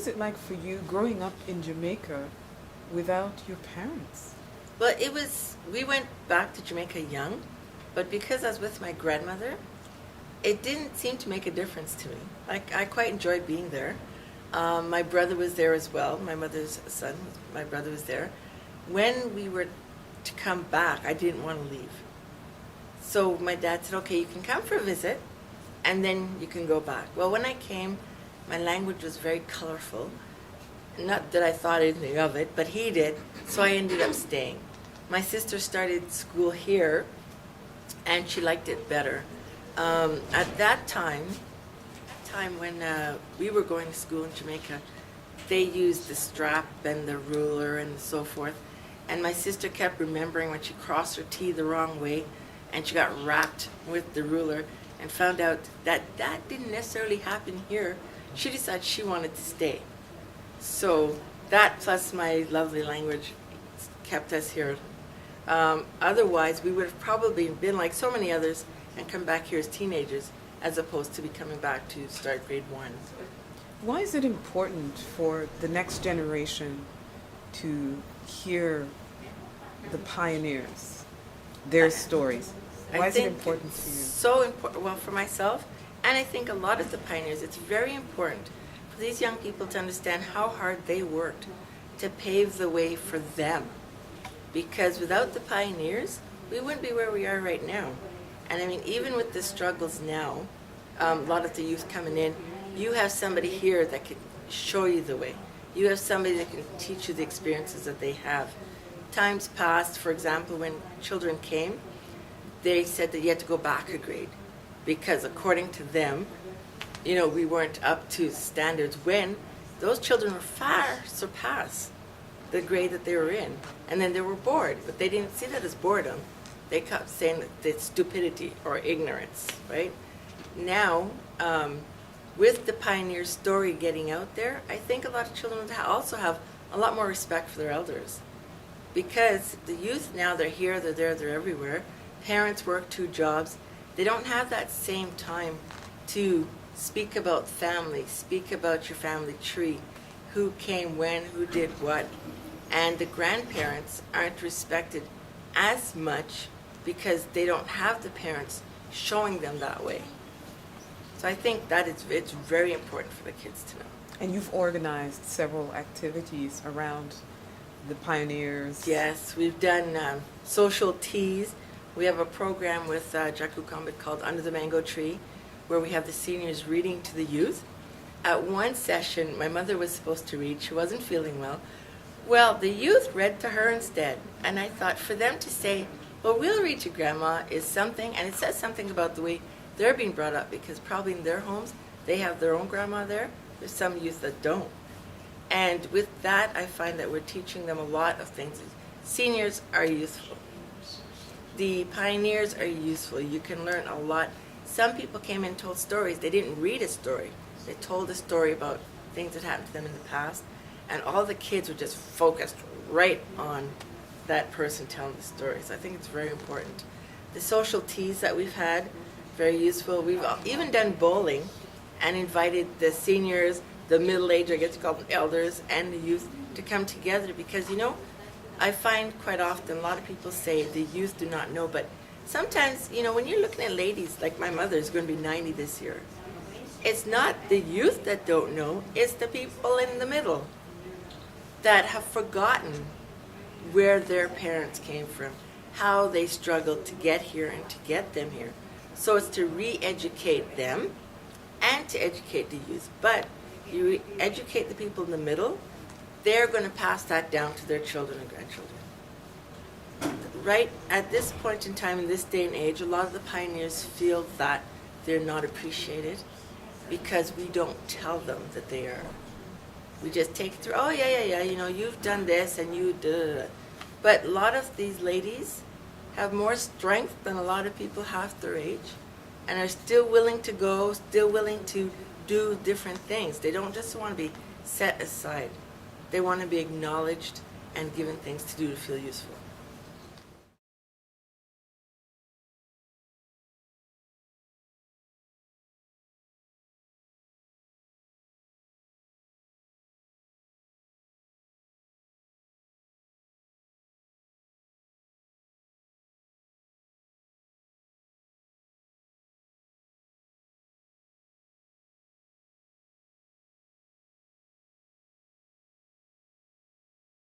was it like for you growing up in Jamaica without your parents? Well, we went back to Jamaica young, but because I was with my grandmother, it didn't seem to make a difference to me. I quite enjoyed being there. My brother was there as well. My mother's son, my brother was there. When we were to come back, I didn't want to leave. So my dad said, okay, you can come for a visit, and then you can go back. Well, when I came, my language was very colorful. Not that I thought anything of it, but he did, so I ended up staying. My sister started school here, and she liked it better. At that time when we were going to school in Jamaica, they used the strap and the ruler and so forth. And my sister kept remembering when she crossed her T the wrong way and she got wrapped with the ruler and found out that that didn't necessarily happen here. She decided she wanted to stay. So that plus my lovely language kept us here. Otherwise, we would have probably been like so many others and come back here as teenagers as opposed to be coming back to start grade 1. Why is it important for the next generation to hear the pioneers, their stories? Why is it important to you? So important. Well, for myself, and I think a lot of the pioneers, it's very important for these young people to understand how hard they worked to pave the way for them. Because without the pioneers, we wouldn't be where we are right now. And I mean, even with the struggles now, a lot of the youth coming in, you have somebody here that can show you the way. You have somebody that can teach you the experiences that they have. Times past, for example, when children came, they said that you had to go back a grade because according to them, we weren't up to standards when those children were far surpassed the grade that they were in. And then they were bored, but they didn't see that as boredom. They kept saying that it's stupidity or ignorance, right? Now, with the pioneer story getting out there, I think a lot of children also have a lot more respect for their elders. Because the youth now, they're here, they're there, they're everywhere. Parents work 2 jobs. They don't have that same time to speak about family, speak about your family tree, who came when, who did what. And the grandparents aren't respected as much because they don't have the parents showing them that way. So I think that it's very important for the kids to know. And you've organized several activities around the pioneers. Yes, we've done social teas. We have a program with Jaku Combit called Under the Mango Tree, where we have the seniors reading to the youth. At one session, my mother was supposed to read. She wasn't feeling well. Well, the youth read to her instead. And I thought for them to say, well, we'll read to Grandma is something, and it says something about the way they're being brought up, because probably in their homes, they have their own grandma there. There's some youth that don't. And with that, I find that we're teaching them a lot of things. Seniors are useful. The pioneers are useful. You can learn a lot. Some people came in and told stories. They didn't read a story. They told a story about things that happened to them in the past. And all the kids were just focused right on that person telling the stories. I think it's very important. The social teas that we've had, very useful. We've even done bowling and invited the seniors, the middle-aged, I guess you call them elders, and the youth to come together because, I find quite often a lot of people say the youth do not know, but sometimes, when you're looking at ladies, like my mother is going to be 90 this year, it's not the youth that don't know, it's the people in the middle that have forgotten where their parents came from, how they struggled to get here and to get them here. So it's to re-educate them and to educate the youth. But you educate the people in the middle, they're going to pass that down to their children and grandchildren. Right at this point in time, in this day and age, a lot of the pioneers feel that they're not appreciated because we don't tell them that they are. We just take it through, oh yeah, you've done this and you did. But a lot of these ladies have more strength than a lot of people half their age and are still willing to go, still willing to do different things. They don't just want to be set aside. They want to be acknowledged and given things to do to feel useful.